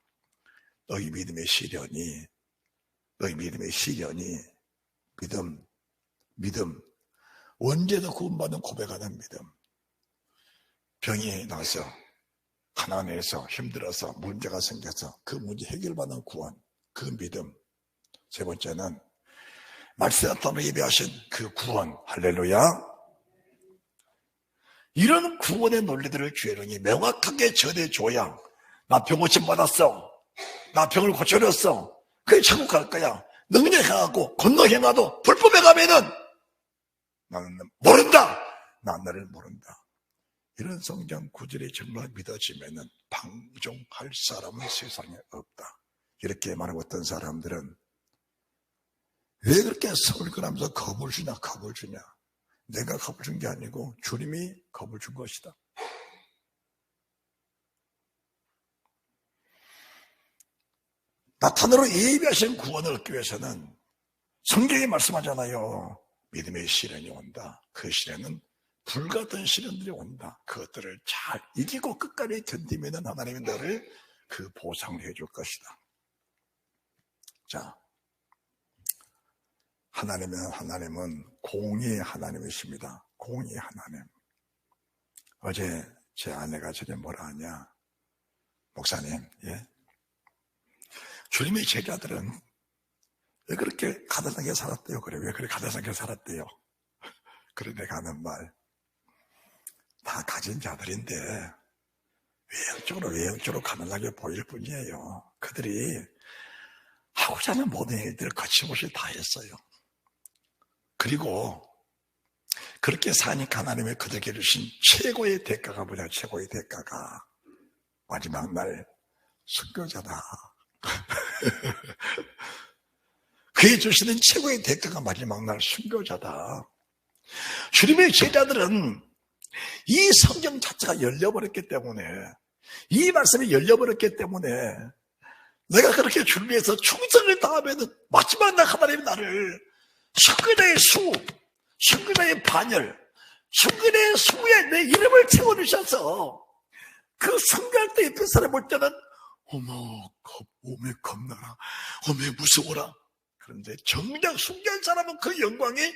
너희 믿음의 시련이 믿음 언제도 구원받는 고백하는 믿음. 병이 나서 가난해서 힘들어서 문제가 생겨서 그 문제 해결받는 구원, 그 믿음. 세 번째는 말세에 나타내기로 예비하신 그 구원, 할렐루야. 이런 구원의 논리들을 교회론이 명확하게 전해줘야 나 병 고침 받았어, 나 병을 고쳐렸어, 그게 천국 갈 거야. 능력 행하고 건너 행하도 불법에 가면은 나는 모른다, 나 너를 모른다. 이런 성경 구절이 정말 믿어지면은 방종할 사람은 세상에 없다. 이렇게 말하고 어떤 사람들은 왜 그렇게 서울 거라면서 겁을 주냐? 내가 겁을 준 게 아니고 주님이 겁을 준 것이다. 나타내로 예비하신 구원을 얻기 위해서는 성경이 말씀하잖아요. 믿음의 시련이 온다. 그 시련은 불같은 시련들이 온다. 그것들을 잘 이기고 끝까지 견디면 하나님이 너를 그 보상을 해줄 것이다. 자, 하나님은 공의의 하나님이십니다. 공의의 하나님. 어제 제 아내가 저게 뭐라 하냐? 목사님, 예? 주님의 제자들은 왜 그렇게 가다상하게 살았대요? 그래, 왜 그렇게 가다상하게 살았대요? 그래, 내가 하는 말. 다 가진 자들인데 외형적으로 가난하게 보일 뿐이에요. 그들이 하고자 하는 모든 일들을 거침없이 다 했어요. 그리고 그렇게 사니까 하나님의 그들에게 주신 최고의 대가가 뭐냐? 최고의 대가가 마지막 날 순교자다. 그에 주시는 최고의 대가가 마지막 날 순교자다. 주님의 제자들은 이 성경 자체가 열려버렸기 때문에 이 말씀이 열려버렸기 때문에 내가 그렇게 준비해서 충성을 다하면 마지막 날 하나님이 나를 성근의 수, 성근의 반열, 성근의 수에 내 이름을 채워주셔서 그 순간 때 옆에 사람 볼 때는 어머 겁나라, 어머 무서워라. 그런데 정작 순간 사람은 그 영광이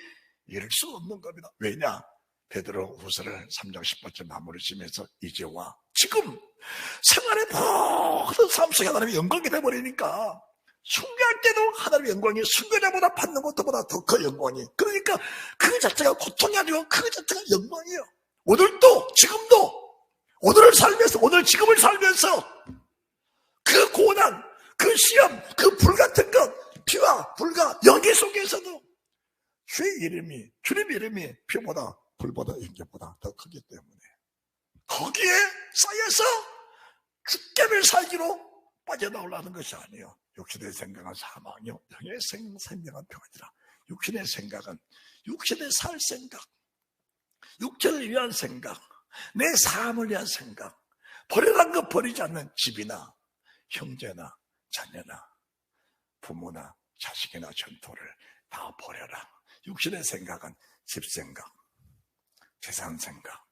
이룰 수 없는 겁니다. 왜냐? 베드로 후서를 3장 10번째 마무리 지면서 이제와 지금 생활의 모든 삶 속에 하나님의 영광이 돼버리니까 순간 때도 하나님의 영광이 순간보다 받는 것보다 더 큰 영광이, 그러니까 그 자체가 고통이 아니고 그 자체가 영광이에요. 오늘도 지금도 오늘을 살면서, 오늘 지금을 살면서 그 고난, 그 시험, 그 불같은 것, 피와 불과 연기 속에서도 주의 이름이, 주님의 이름이 피보다 불보다 연기보다 더 크기 때문에 거기에 쌓여서 죽게를 살기로 빠져나오려는 것이 아니에요. 육신의 생각은 사망이요, 영의 생명은 평안이라. 육신의 생각은 육신의 살 생각, 육체를 위한 생각, 내 삶을 위한 생각, 버려간 것 버리지 않는 집이나 형제나 자녀나 부모나 자식이나 전토를 다 버려라. 육신의 생각은 집 생각, 재산 생각,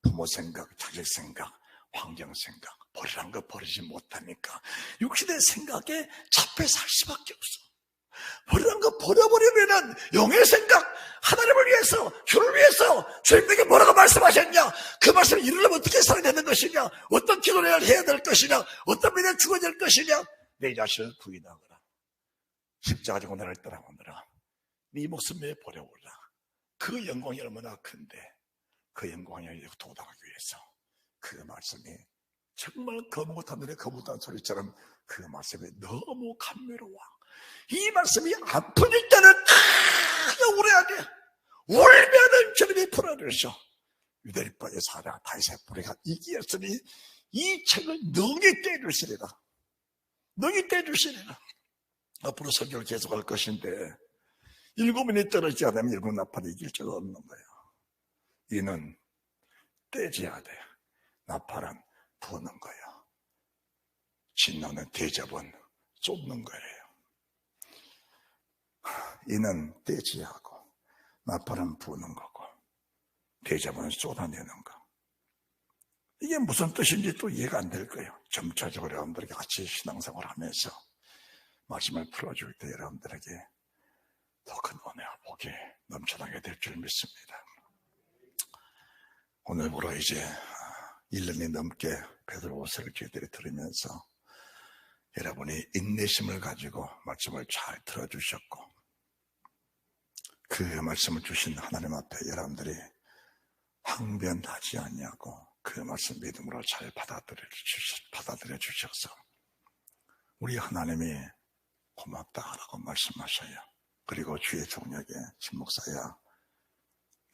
부모 생각, 자식 생각, 환경 생각, 버리란 거 버리지 못하니까 육신의 생각에 잡혀 살 수밖에 없어. 버리란 거 버려버리면은 영의 생각, 하나님을 위해서, 주를 위해서 주님에게 뭐라고 말씀하셨냐, 그 말씀을 이루려면 어떻게 살아야 되는 것이냐, 어떤 기도를 해야 될 것이냐, 어떤 면에 죽어야 될 것이냐, 내 자신을 부인하거라, 십자가 지고 나를 따라오느라, 네 목숨 에 버려오라. 그 영광이 얼마나 큰데, 그 영광에 도달하기 위해서 그 말씀이 정말 거뭇 하늘의 거뭇한 소리처럼 그 말씀이 너무 감미로워. 이 말씀이 안 풀릴 때는 울어야 돼. 울면은 주님이 풀어주셔. 유대리빠의 사라 다윗의 뿌리가 이기였으니 이 책을 능히 떼주시리라. 능히 떼주시리라. 앞으로 설교를 계속할 것인데 7인이 떨어지지 않으면 7 나팔이 이길 줄 없는 거예요. 이는 떼져야 돼. 나팔은 부는 거예요. 진노는 대접은 쏟는 거예요. 이는 떼져야 하고 나팔은 부는 거고 대접은 쏟아내는 거. 이게 무슨 뜻인지 또 이해가 안 될 거예요. 점차적으로 여러분들에게 같이 신앙생활을 하면서 말씀을 풀어줄 때 여러분들에게 더 큰 은혜와 복이 넘쳐나게 될 줄 믿습니다. 오늘부로 이제 1년이 넘게 베드로후서를 저희들이 들으면서 여러분이 인내심을 가지고 말씀을 잘 들어주셨고 그 말씀을 주신 하나님 앞에 여러분들이 항변하지 않냐고 그 말씀 믿음으로 잘 받아들여 주셔서 우리 하나님이 고맙다라고 말씀하셔요. 그리고 주의 종에게 신목사야,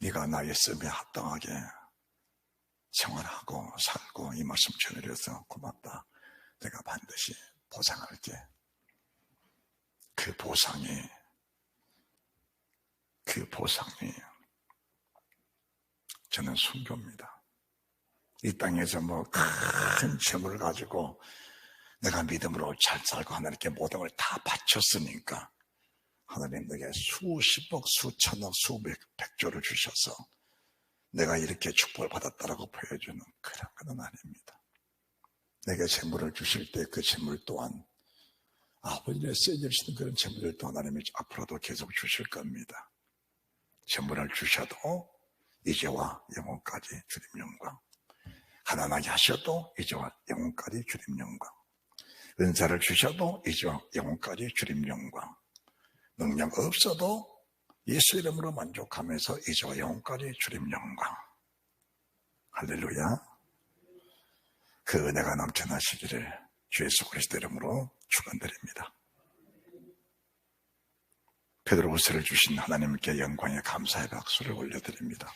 네가 나의 씀에 합당하게 생활하고 살고 이 말씀 전해줘서 고맙다. 내가 반드시 보상할게. 그 보상이 저는 순교입니다. 이 땅에서 큰 재물을 가지고 내가 믿음으로 잘 살고 하나님께 모든 걸 다 바쳤으니까 하나님 내게 수십억, 수천억, 수백조를 주셔서 내가 이렇게 축복을 받았다라고 보여주는 그런 건 아닙니다. 내게 재물을 주실 때 그 재물 또한 아버지의 쓰여주시는 그런 재물을 또 하나님이 앞으로도 계속 주실 겁니다. 재물을 주셔도 이제와 영원까지 주님 영광, 가난하게 하셔도 이제와 영원까지 주님 영광, 은사를 주셔도 이제와 영원까지 주님 영광, 능력 없어도 예수 이름으로 만족하면서 이제와 영원까지 주님 영광. 할렐루야. 그 은혜가 넘쳐나시기를 주 예수 그리스도 이름으로 축원드립니다. 베드로후서를 주신 하나님께 영광의 감사의 박수를 올려드립니다.